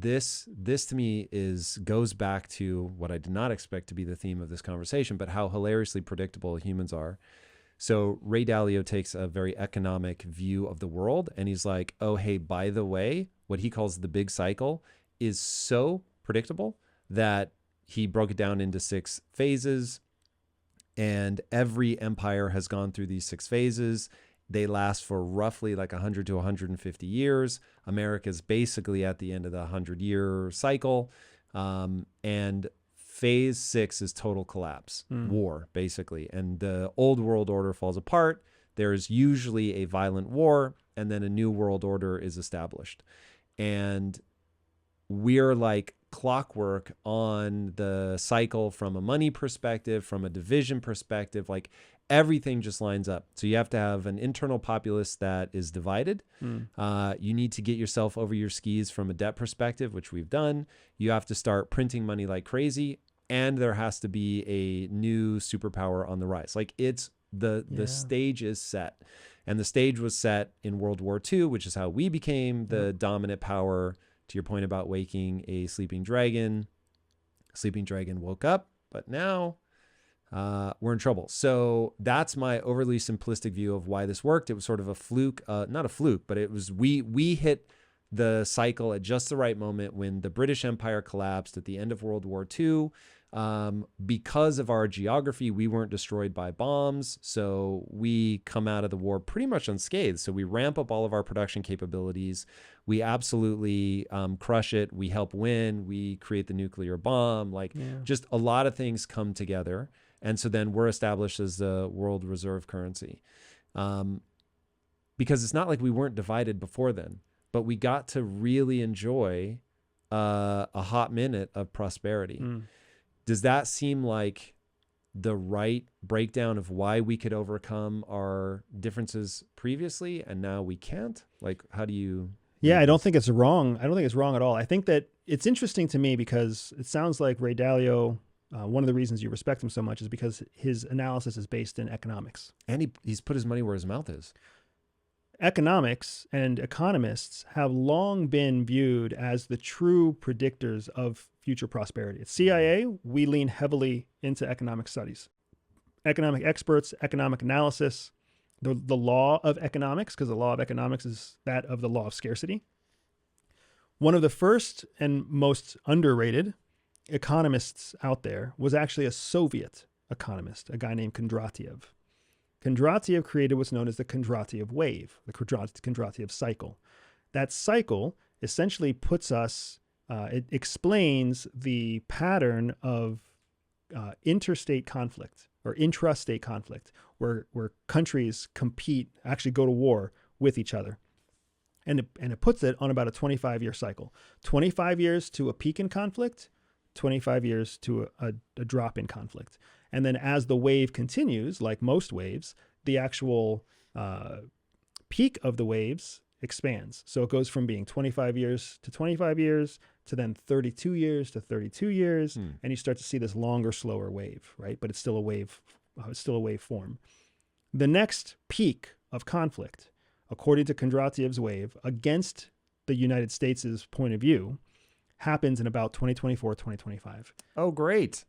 this to me goes back to what I did not expect to be the theme of this conversation, but how hilariously predictable humans are. So Ray Dalio takes a very economic view of the world, and he's like, oh, hey, by the way, what he calls the big cycle is so predictable that he broke it down into 6 phases, and every empire has gone through these 6 phases. They last for roughly like 100 to 150 years. America's basically at the end of the 100-year cycle. And phase 6 is total collapse, war, basically. And the old world order falls apart. There's usually a violent war, and then a new world order is established. And we're like clockwork on the cycle from a money perspective, from a division perspective, like everything just lines up. So you have to have an internal populace that is divided. You need to get yourself over your skis from a debt perspective, which we've done. You have to start printing money like crazy. And there has to be a new superpower on the rise. Like it's the stage is set. And the stage was set in World War II, which is how we became the dominant power. To your point about waking a sleeping dragon. Sleeping dragon woke up, but now we're in trouble. So that's my overly simplistic view of why this worked. It was sort of a fluke, not a fluke, but it was we hit the cycle at just the right moment when the British Empire collapsed at the end of World War II. Because of our geography, we weren't destroyed by bombs. So we come out of the war pretty much unscathed. So we ramp up all of our production capabilities. We absolutely crush it. We help win. We create the nuclear bomb. Just a lot of things come together. And so then we're established as the world reserve currency. Because it's not like we weren't divided before then, but we got to really enjoy a hot minute of prosperity. Does that seem like the right breakdown of why we could overcome our differences previously and now we can't? Like, how do you... Yeah, I don't think it's wrong. I don't think it's wrong at all. I think that it's interesting to me because it sounds like Ray Dalio, one of the reasons you respect him so much is because his analysis is based in economics. And he's put his money where his mouth is. Economics and economists have long been viewed as the true predictors of future prosperity. At CIA, we lean heavily into economic studies. Economic experts, economic analysis, the law of economics, because the law of economics is that of the law of scarcity. One of the first and most underrated economists out there was actually a Soviet economist, a guy named Kondratiev. Kondratiev created what's known as the Kondratiev wave, the Kondratiev cycle. That cycle essentially puts us, it explains the pattern of interstate conflict or intrastate conflict, where countries compete, actually go to war with each other. And it puts it on about a 25-year cycle. 25 years to a peak in conflict, 25 years to a drop in conflict. And then as the wave continues, like most waves, the actual peak of the waves expands. So it goes from being 25 years to 25 years to then 32 years to 32 years. And you start to see this longer, slower wave, right? But it's still a wave, form. The next peak of conflict, according to Kondratiev's wave, against the United States' point of view, happens in about 2024, 2025. Oh, great.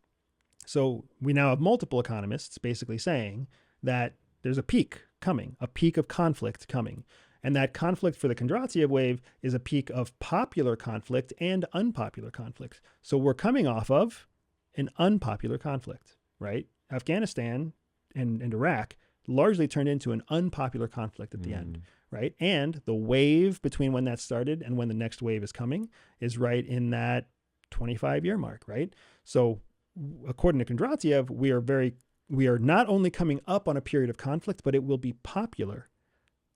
So we now have multiple economists basically saying that there's a peak coming, a peak of conflict coming. And that conflict for the Kondratiev wave is a peak of popular conflict and unpopular conflict. So we're coming off of an unpopular conflict, right? Afghanistan and Iraq largely turned into an unpopular conflict at the end, right? And the wave between when that started and when the next wave is coming is right in that 25-year mark, right? So according to Kondratiev, we are not only coming up on a period of conflict, but it will be popular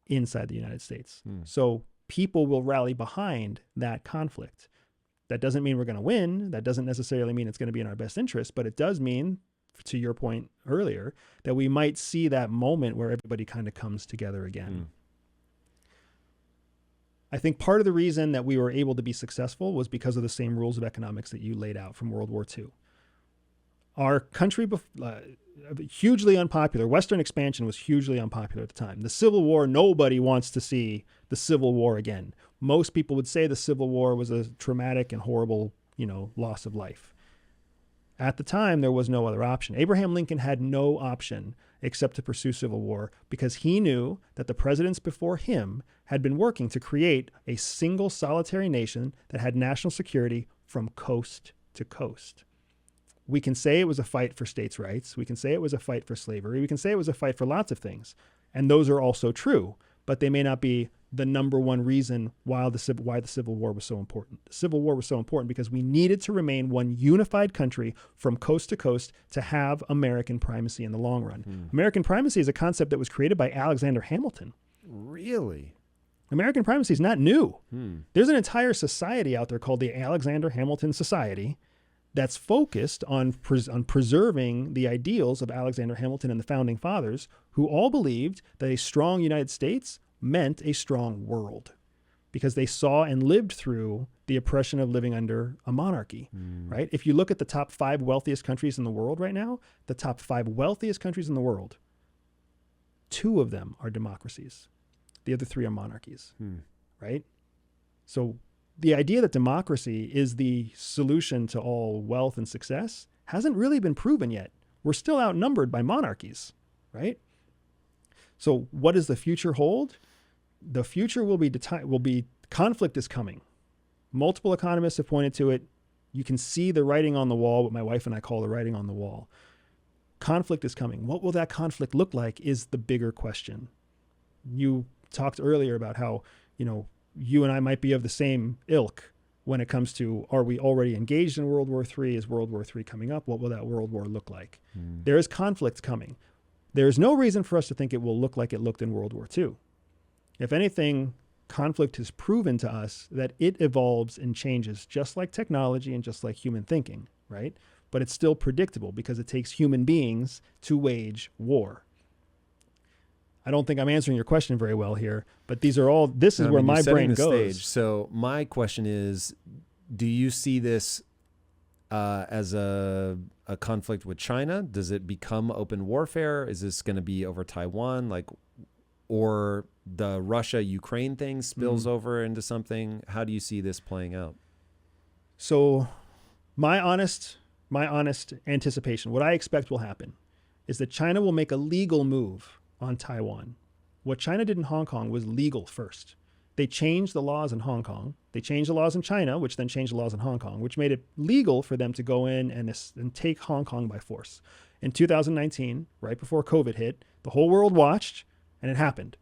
inside the United States. So people will rally behind that conflict. That doesn't mean we're going to win. That doesn't necessarily mean it's going to be in our best interest, but it does mean, to your point earlier, that we might see that moment where everybody kind of comes together again. I think part of the reason that we were able to be successful was because of the same rules of economics that you laid out from World War II. Our country, hugely unpopular. Western expansion was hugely unpopular at the time. The Civil War, nobody wants to see the Civil War again. most people would say the Civil War was a traumatic and horrible, loss of life. At the time, there was no other option. Abraham Lincoln had no option except to pursue civil war because he knew that the presidents before him had been working to create a single solitary nation that had national security from coast to coast. We can say it was a fight for states' rights. We can say it was a fight for slavery. We can say it was a fight for lots of things. And those are also true, but they may not be the number one reason why the Civil War was so important. The Civil War was so important because we needed to remain one unified country from coast to coast to have American primacy in the long run. American primacy is a concept that was created by Alexander Hamilton. Really? American primacy is not new. There's an entire society out there called the Alexander Hamilton Society that's focused on preserving the ideals of Alexander Hamilton and the founding fathers, who all believed that a strong United States meant a strong world because they saw and lived through the oppression of living under a monarchy, right? If you look at the top 5 wealthiest countries in the world right now, the top 5 wealthiest countries in the world, 2 of them are democracies. The other 3 are monarchies, right? So the idea that democracy is the solution to all wealth and success hasn't really been proven yet. We're still outnumbered by monarchies, right? So what does the future hold? The future will be conflict is coming. Multiple economists have pointed to it. You can see the writing on the wall, what my wife and I call the writing on the wall. Conflict is coming. What will that conflict look like is the bigger question. You talked earlier about how, you and I might be of the same ilk when it comes to, are we already engaged in World War III? Is World War III coming up? What will that World War look like? There is conflict coming. There is no reason for us to think it will look like it looked in World War II. If anything, conflict has proven to us that it evolves and changes just like technology and just like human thinking, right? But it's still predictable because it takes human beings to wage war. I don't think I'm answering your question very well here, but this is where my brain goes. Stage. So my question is, do you see this as a conflict with China? Does it become open warfare? Is this going to be over Taiwan? Or the Russia-Ukraine thing spills over into something? How do you see this playing out? So my honest anticipation, what I expect will happen is that China will make a legal move on Taiwan. What China did in Hong Kong was legal first. They changed the laws in Hong Kong. They changed the laws in China, which then changed the laws in Hong Kong, which made it legal for them to go in and take Hong Kong by force. In 2019, right before COVID hit, the whole world watched, and it happened.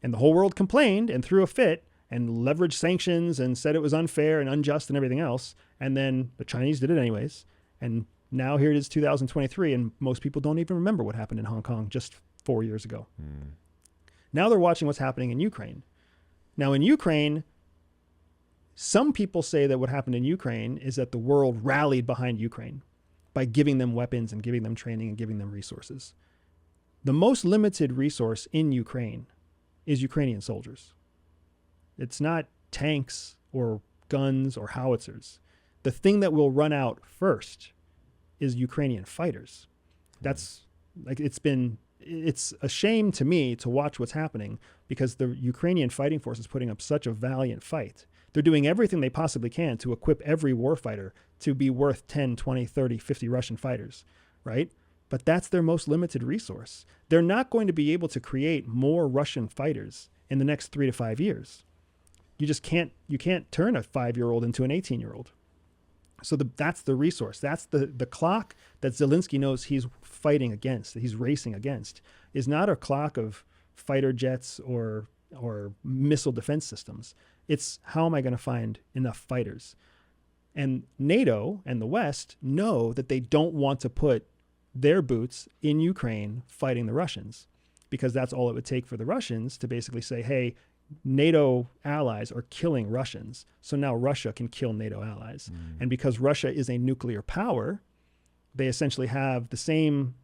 And the whole world complained and threw a fit and leveraged sanctions and said it was unfair and unjust and everything else. And then the Chinese did it anyways. And now here it is 2023, and most people don't even remember what happened in Hong Kong just 4 years ago. Now they're watching what's happening in Ukraine. Now in Ukraine, some people say that what happened in Ukraine is that the world rallied behind Ukraine by giving them weapons and giving them training and giving them resources. The most limited resource in Ukraine is Ukrainian soldiers. It's not tanks or guns or howitzers. The thing that will run out first is Ukrainian fighters. That's it's a shame to me to watch what's happening because the Ukrainian fighting force is putting up such a valiant fight. They're doing everything they possibly can to equip every warfighter to be worth 10, 20, 30, 50 Russian fighters, right? But that's their most limited resource. They're not going to be able to create more Russian fighters in the next 3 to 5 years. You can't turn a 5-year-old into an 18-year-old. So that's the resource. That's the clock that Zelensky knows he's fighting against, that he's racing against, is not a clock of fighter jets or missile defense systems. It's how am I going to find enough fighters? And NATO and the West know that they don't want to put their boots in Ukraine fighting the Russians, because that's all it would take for the Russians to basically say, hey, NATO allies are killing Russians, so now Russia can kill NATO allies. And because Russia is a nuclear power, they essentially have the same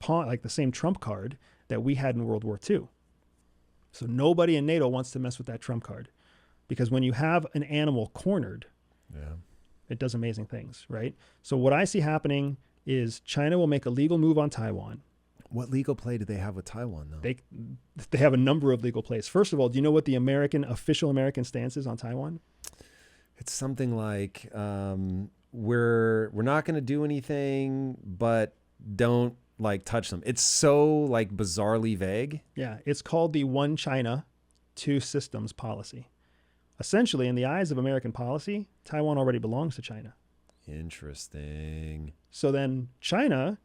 the same trump card that we had in World War II. So nobody in NATO wants to mess with that trump card, because when you have an animal cornered, it does amazing things, right? So what I see happening is China will make a legal move on Taiwan. What legal play do they have with Taiwan, though? They have a number of legal plays. First of all, do you know what the official American stance is on Taiwan? It's something like we're not going to do anything, but don't like touch them. It's so like bizarrely vague. Yeah, it's called the One China, Two Systems policy. Essentially, in the eyes of American policy, Taiwan already belongs to China. Interesting. So then China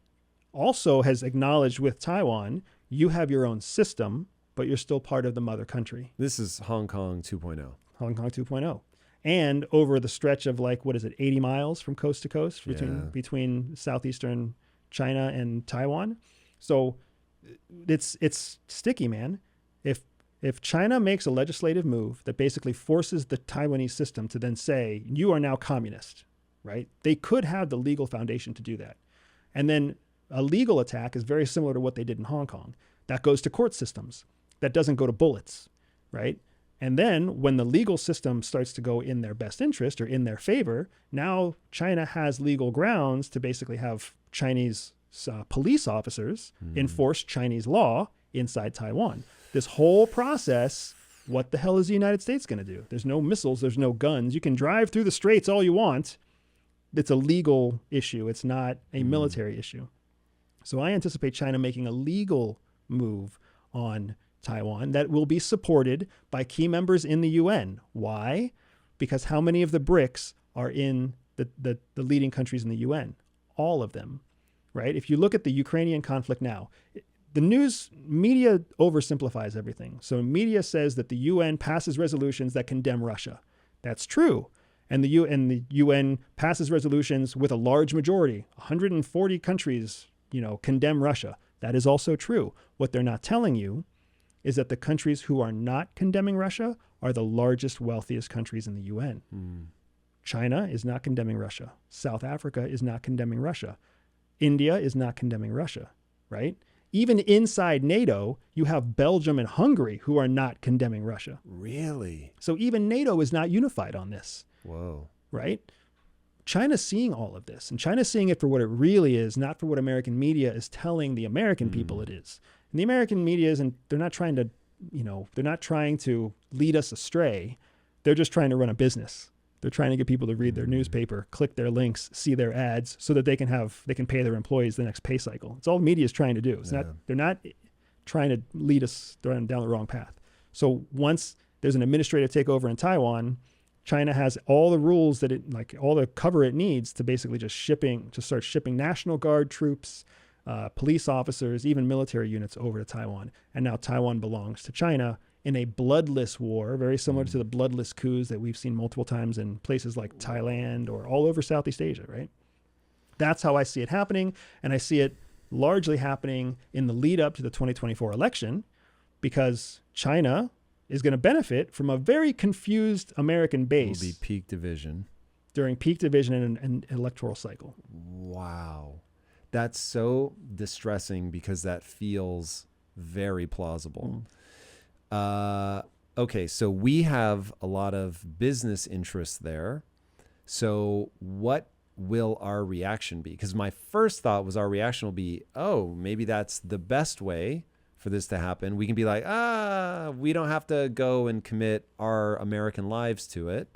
also has acknowledged with Taiwan, you have your own system, but you're still part of the mother country. This is Hong Kong 2.0. Hong Kong 2.0. And over the stretch of 80 miles from coast to coast between southeastern China and Taiwan. So it's sticky, man. If China makes a legislative move that basically forces the Taiwanese system to then say, you are now communist, right? They could have the legal foundation to do that. And then a legal attack is very similar to what they did in Hong Kong. That goes to court systems. That doesn't go to bullets, right? And then when the legal system starts to go in their best interest or in their favor, now China has legal grounds to basically have Chinese police officers enforce Chinese law inside Taiwan. This whole process, what the hell is the United States going to do? There's no missiles, there's no guns. You can drive through the straits all you want. It's a legal issue. It's not a military issue. So I anticipate China making a legal move on Taiwan that will be supported by key members in the UN. Why? Because how many of the BRICS are in the leading countries in the UN? All of them, right? If you look at the Ukrainian conflict now, the news media oversimplifies everything. So media says that the UN passes resolutions that condemn Russia. That's true. And the UN passes resolutions with a large majority. 140 countries, condemn Russia. That is also true. What they're not telling you is that the countries who are not condemning Russia are the largest, wealthiest countries in the UN. China is not condemning Russia. South Africa is not condemning Russia. India is not condemning Russia, right? Even inside NATO, you have Belgium and Hungary who are not condemning Russia. Really? So even NATO is not unified on this. Whoa. Right? China's seeing all of this, and China's seeing it for what it really is, not for what American media is telling the American people it is. And the American media isn't, they're not trying to lead us astray. They're just trying to run a business. They're trying to get people to read their newspaper, click their links, see their ads so that they can pay their employees the next pay cycle. It's all the media is trying to do. They're not trying to lead us down the wrong path. So once there's an administrative takeover in Taiwan, China has all the rules that all the cover it needs to basically start shipping National Guard troops, police officers, even military units over to Taiwan. And now Taiwan belongs to China in a bloodless war, very similar to the bloodless coups that we've seen multiple times in places like Thailand or all over Southeast Asia, right? That's how I see it happening. And I see it largely happening in the lead up to the 2024 election because China is going to benefit from a very confused American base. Will be peak division. During peak division and electoral cycle. Wow. That's so distressing because that feels very plausible. Okay, so we have a lot of business interests there. So what will our reaction be? Because my first thought was our reaction will be, oh, maybe that's the best way for this to happen. We can be like, we don't have to go and commit our American lives to it.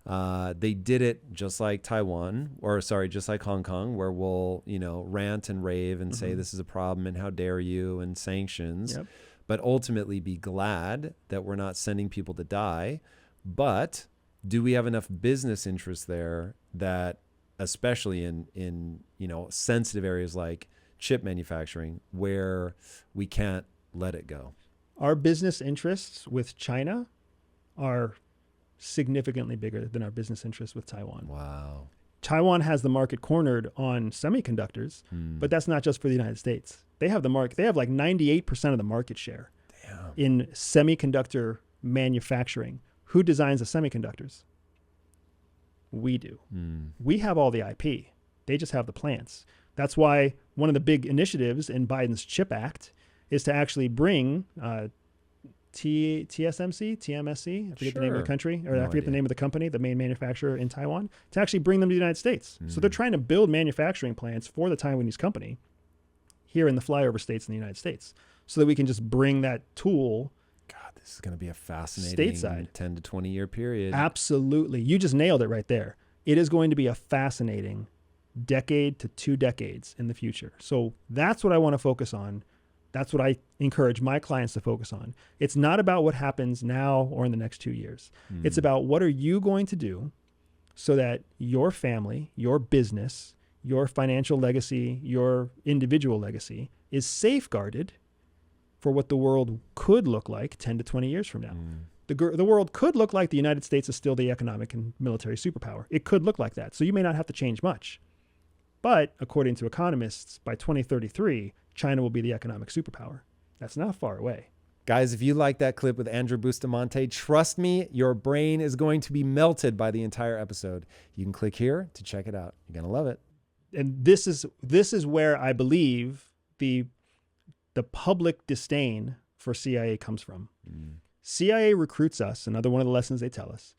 They did it just like just like Hong Kong, where we'll, rant and rave and say this is a problem and how dare you and sanctions. Yep. But ultimately be glad that we're not sending people to die. But do we have enough business interests there that, especially in sensitive areas like chip manufacturing, where we can't let it go? Our business interests with China are significantly bigger than our business interests with Taiwan. Wow. Taiwan has the market cornered on semiconductors, but that's not just for the United States. They have the market. They have like 98% of the market share in semiconductor manufacturing. Who designs the semiconductors? We do. We have all the IP. They just have the plants. That's why one of the big initiatives in Biden's CHIP Act is to actually bring TSMC, I forget the name of the country, or I forget the name of the company, the main manufacturer in Taiwan, to actually bring them to the United States. So they're trying to build manufacturing plants for the Taiwanese company here in the flyover states in the United States, so that we can just bring that tool. God, this is going to be a fascinating Stateside. 10 to 20 year period. Absolutely. You just nailed it right there. It is going to be a fascinating decade to 2 decades in the future. So that's what I want to focus on. That's what I encourage my clients to focus on. It's not about what happens now or in the next 2 years. It's about what are you going to do so that your family, your business, your financial legacy, your individual legacy is safeguarded for what the world could look like 10 to 20 years from now. The world could look like the United States is still the economic and military superpower. It could look like that. So you may not have to change much. But according to economists, by 2033, China will be the economic superpower. That's not far away. Guys, if you like that clip with Andrew Bustamante, trust me, your brain is going to be melted by the entire episode. You can click here to check it out. You're going to love it. And this is where I believe the public disdain for CIA comes from. CIA recruits us, another one of the lessons they tell us.